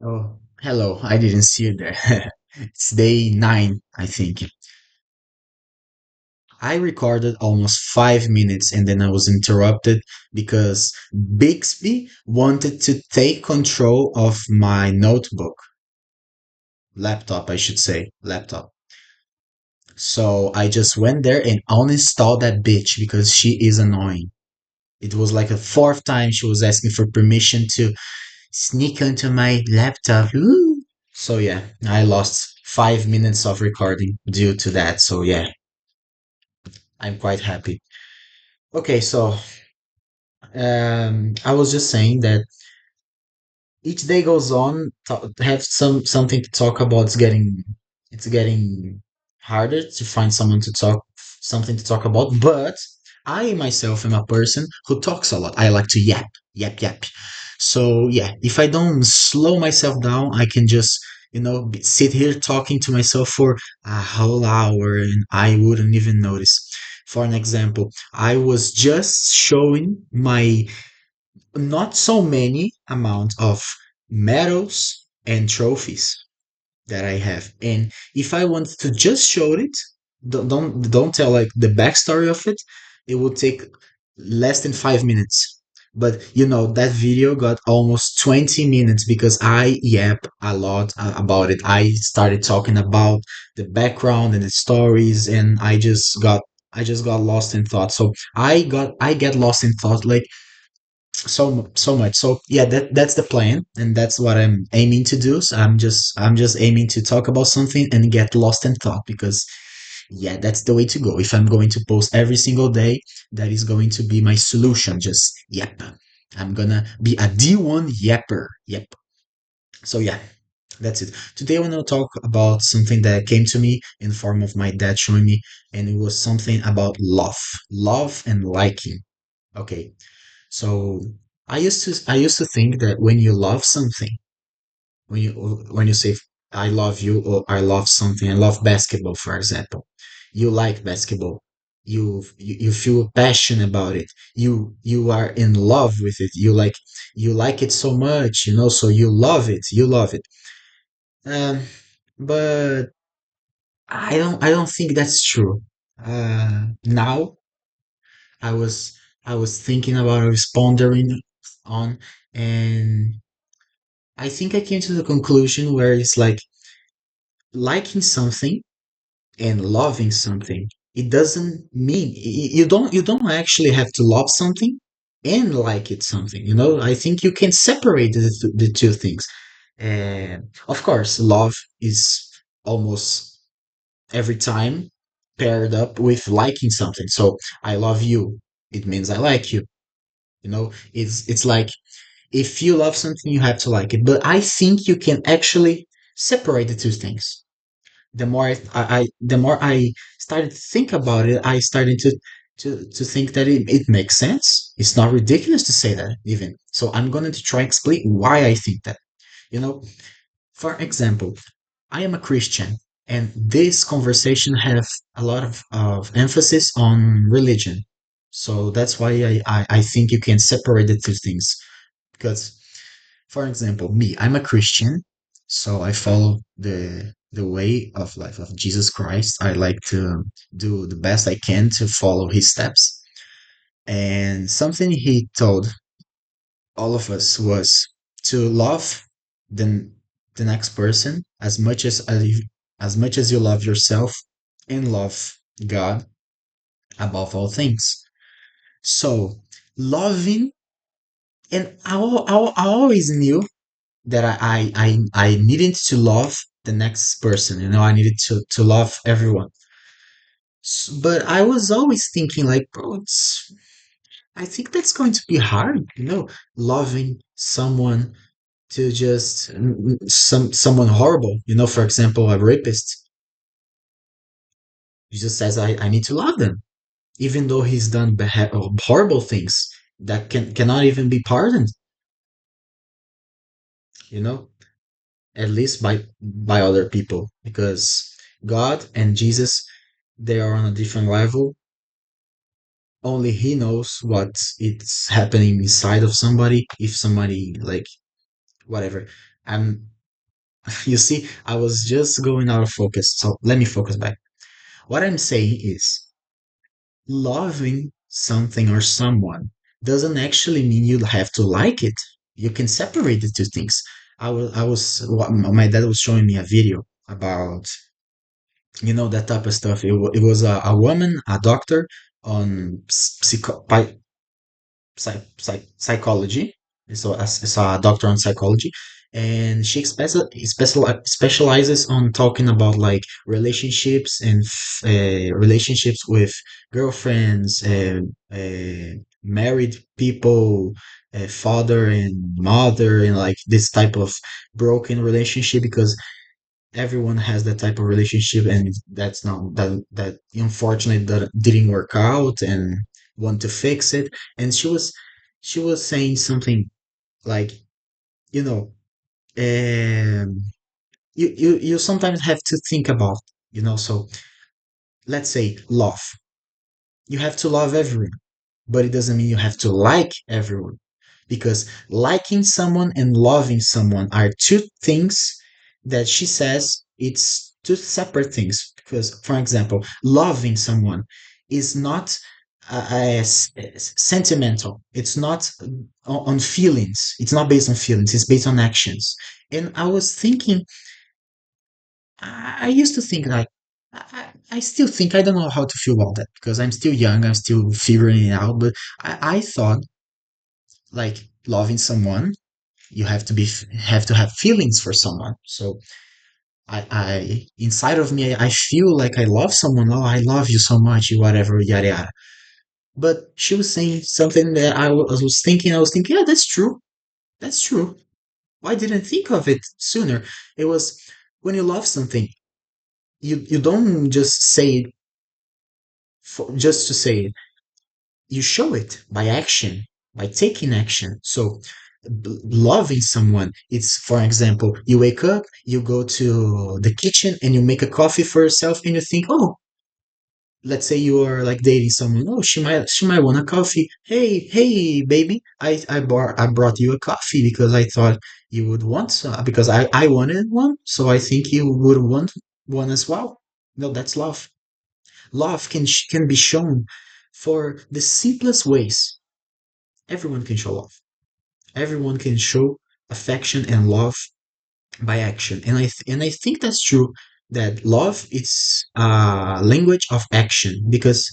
Oh, hello. I didn't see you there. It's day 9, I think. I recorded almost 5 minutes and then I was interrupted because Bixby wanted to take control of my notebook, laptop, I should say, laptop. So I just went there and uninstalled that bitch because she is annoying. It was like a fourth time she was asking for permission to sneak onto my laptop. Ooh. So yeah, I lost 5 minutes of recording due to that. So yeah, I'm quite happy. Okay, so I was just saying that each day goes on, have something to talk about. It's getting harder to find someone to talk something to talk about. But I myself am a person who talks a lot. I like to yap, yap, yap. So yeah, if I don't slow myself down, I can just sit here talking to myself for a whole hour and I wouldn't even notice. For an example, I was just showing my not so many amount of medals and trophies that I have. And if I want to just show it, don't tell like the backstory of it, it will take less than 5 minutes. But that video got almost 20 minutes because I yap a lot about it. I started talking about the background and the stories, and I just got lost in thought. So I get lost in thought like so much. So yeah, that's the plan, and that's what I'm aiming to do. So I'm just aiming to talk about something and get lost in thought because yeah, that's the way to go. If I'm going to post every single day, that is going to be my solution. Just yep, I'm gonna be a D1 yapper. Yep. So yeah, that's it. Today I want to talk about something that came to me in the form of my dad showing me, and it was something about love and liking. Okay, so I used to think that when you love something, when you say I love you or I love something, I love basketball, for example. You like basketball. You feel passion about it. You are in love with it. You like it so much, so you love it. You love it. Um, but I don't think that's true. Now I was I was thinking about I was pondering on, and I think I came to the conclusion where it's like liking something and loving something. It doesn't mean you don't actually have to love something and like it something. I think you can separate the two things. And of course, love is almost every time paired up with liking something. So I love you. It means I like you. It's like if you love something, you have to like it. But I think you can actually separate the two things. The more I started to think about it, I started to think that it makes sense. It's not ridiculous to say that even. So I'm going to try explain why I think that. You know, for example, I am a Christian, and this conversation have a lot of emphasis on religion. So that's why I think you can separate the two things. Because, for example, me, I'm a Christian, so I follow the way of life of Jesus Christ. I like to do the best I can to follow his steps. And something he told all of us was to love the, the next person as much as you love yourself and love God above all things. So loving, and I always knew that I needed to love the next person. I needed to love everyone. But I was always thinking like, bro, I think that's going to be hard, loving someone to just someone horrible. For example, a rapist. He just says I need to love them, even though he's done horrible things that cannot even be pardoned. You know, at least by other people, because God and Jesus, they are on a different level. Only he knows what it's happening inside of somebody, if somebody like whatever. And you see, I was just going out of focus. So let me focus back. What I'm saying is loving something or someone doesn't actually mean you have to like it. You can separate the two things. My dad was showing me a video about, that type of stuff. It was a woman, a doctor on psychology. So a doctor on psychology, and she specializes on talking about like relationships and relationships with girlfriends, married people, father and mother, and like this type of broken relationship, because everyone has that type of relationship, and that's not that unfortunately that didn't work out and want to fix it. And she was saying something like, you know um you sometimes have to think about, so let's say love. You have to love everyone, but it doesn't mean you have to like everyone, because liking someone and loving someone are two things that she says it's two separate things. Because, for example, loving someone is not sentimental. It's not on feelings. It's not based on feelings. It's based on actions. And I was thinking, I used to think like, I still think I don't know how to feel about that, because I'm still young. I'm still figuring it out. But I thought like loving someone, you have to have feelings for someone. So I inside of me, I feel like I love someone. Oh, I love you so much, whatever, yada yada. But she was saying something that I was thinking, yeah, that's true. That's true. Why didn't I think of it sooner? It was, when you love something, you don't just say it just to say it. You show it by action, by taking action. So loving someone, it's, for example, you wake up, you go to the kitchen and you make a coffee for yourself, and you think, oh, let's say you are like dating someone. Oh, she might want a coffee. Hey, baby, I brought you a coffee because I thought you would want some, because I wanted one, so I think you would want one as well. No, that's love. Love can be shown for the simplest ways. Everyone can show love. Everyone can show affection and love by action. And I think that's true, that love is a language of action. Because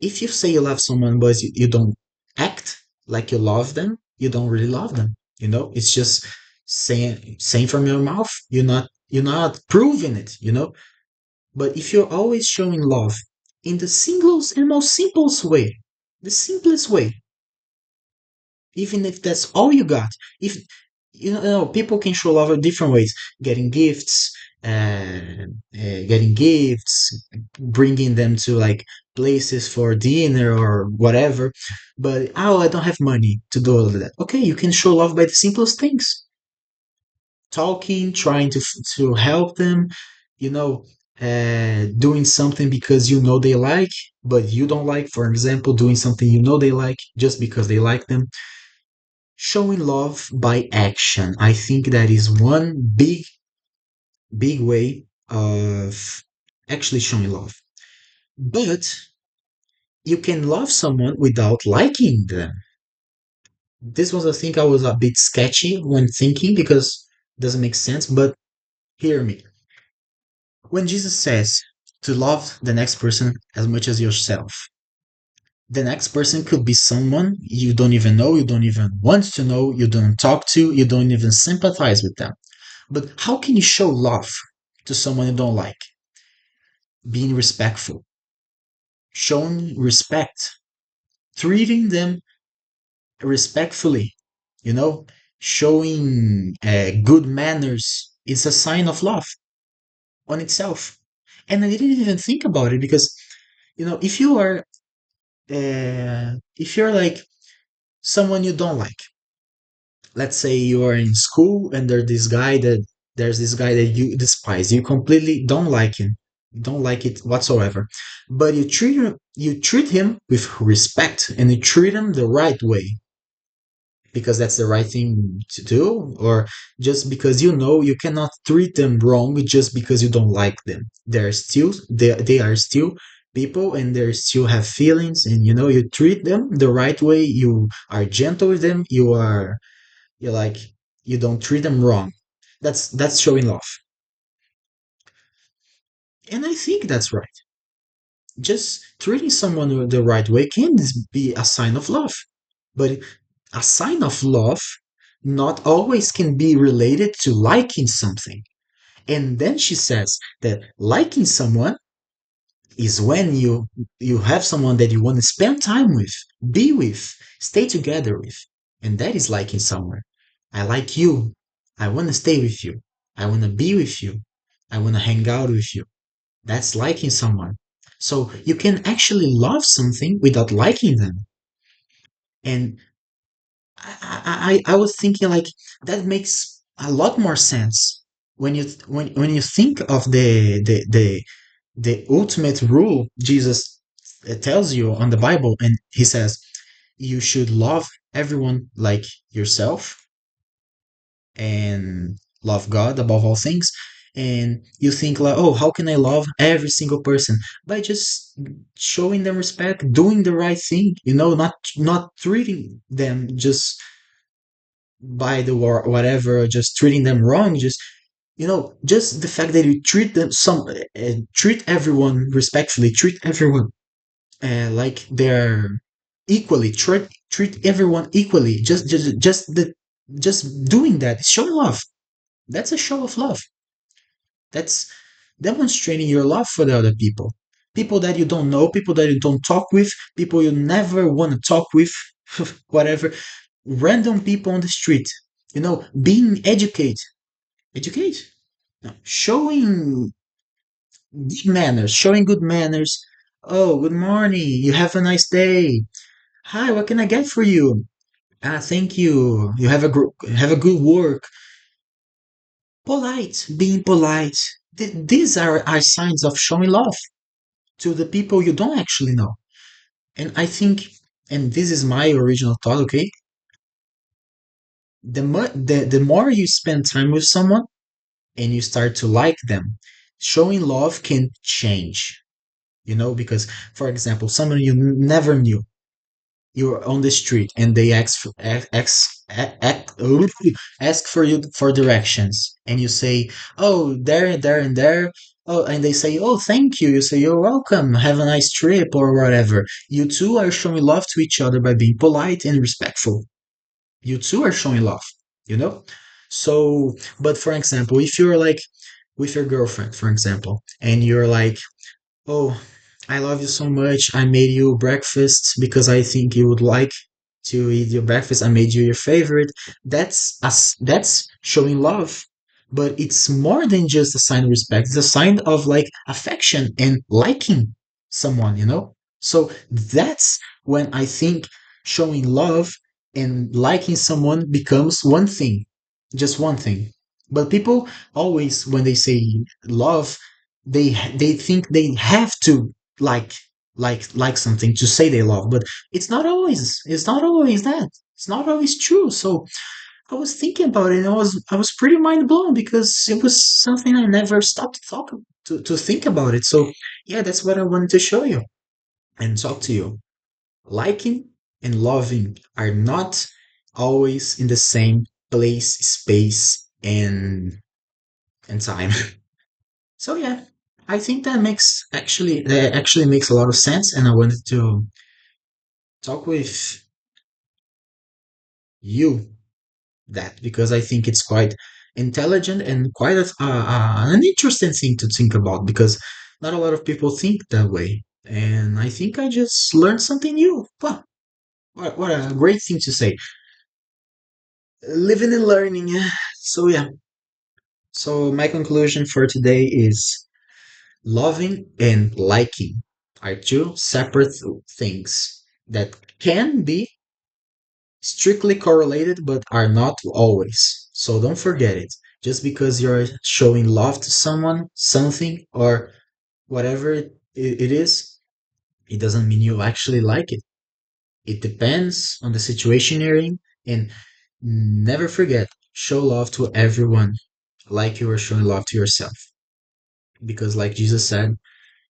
if you say you love someone but you don't act like you love them, you don't really love them. It's just saying from your mouth. You're not proving it. But if you're always showing love in the simplest and most simplest way, the simplest way, even if that's all you got, if people can show love in different ways: getting gifts, bringing them to like places for dinner or whatever. But, oh, I don't have money to do all of that. Okay, you can show love by the simplest things: talking, trying to help them, you know, doing something because they like, but you don't like. For example, doing something they like just because they like them. Showing love by action. I think that is one big, big way of actually showing love. But you can love someone without liking them. This was a thing I was a bit sketchy when thinking, because it doesn't make sense, but hear me. When Jesus says to love the next person as much as yourself, the next person could be someone you don't even know, you don't even want to know, you don't talk to, you don't even sympathize with them. But how can you show love to someone you don't like? Being respectful, showing respect, treating them respectfully, you know, showing good manners is a sign of love on itself. And I didn't even think about it because, if you're like someone you don't like. Let's say you are in school and there's this guy that you despise. You completely don't like him. You don't like it whatsoever. But you treat him with respect, and you treat him the right way. because that's the right thing to do, or just because you know you cannot treat them wrong just because you don't like them. They are still people, and they still have feelings, and you know you treat them the right way. You are gentle with them. You're like, you don't treat them wrong. That's showing love, and I think that's right. Just treating someone the right way can be a sign of love, but a sign of love not always can be related to liking something. And then she says that liking someone is when you have someone that you want to spend time with, be with, stay together with, and that is liking someone. I like you. I want to stay with you. I want to be with you. I want to hang out with you. That's liking someone. So you can actually love something without liking them. And I was thinking like that makes a lot more sense when you think of the ultimate rule Jesus tells you on the Bible, and he says you should love everyone like yourself and love God above all things. And you think like, oh, how can I love every single person? By just showing them respect, doing the right thing, not treating them just by the war, whatever, just treating them wrong. Just just the fact that you treat everyone respectfully, treat everyone like they're equally, treat everyone equally. Just doing that is showing love. That's a show of love. That's demonstrating your love for the other people. People that you don't know, people that you don't talk with, people you never want to talk with, whatever. Random people on the street. Being educate. No, showing good manners. Oh, good morning. You have a nice day. Hi, what can I get for you? Ah, thank you. You have a good work. Being polite. These are signs of showing love to the people you don't actually know. And I think, and this is my original thought, okay? The more you spend time with someone and you start to like them, showing love can change. Because, for example, someone you never knew, you're on the street and they ask for you for directions, and you say, oh, there, there, and there. Oh, and they say, oh, thank you. You say, you're welcome, have a nice trip, or whatever. You two are showing love to each other by being polite and respectful. You two are showing love, you know so, but for example, if you're like with your girlfriend, for example, and you're like, oh, I love you so much. I made you breakfast because I think you would like to eat your breakfast. I made you your favorite. That's showing love. But it's more than just a sign of respect. It's a sign of like affection and liking someone. So that's when I think showing love and liking someone becomes one thing, just one thing. But people always, when they say love, they think they have to like like something to say they love, but it's not always that. It's not always true. So I was thinking about it, and I was pretty mind blown because it was something I never stopped to think about it. So yeah, that's what I wanted to show you and talk to you. Liking and loving are not always in the same place, space, and time. So yeah, I think that actually makes a lot of sense, and I wanted to talk with you that because I think it's quite intelligent and quite an interesting thing to think about because not a lot of people think that way, and I think I just learned something new. Wow, what a great thing to say! Living and learning. Yeah. So yeah. So my conclusion for today is loving and liking are two separate things that can be strictly correlated but are not always. So don't forget it. Just because you're showing love to someone, something, or whatever it is, it doesn't mean you actually like it. It depends on the situation you're in. And never forget, show love to everyone like you are showing love to yourself. Because, like Jesus said,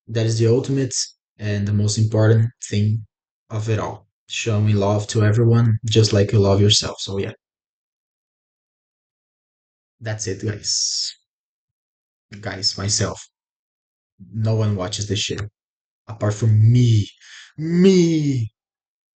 that is the ultimate and the most important thing of it all. Showing love to everyone just like you love yourself. So, yeah, that's it, guys. Guys, myself. No one watches this shit apart from me. Me.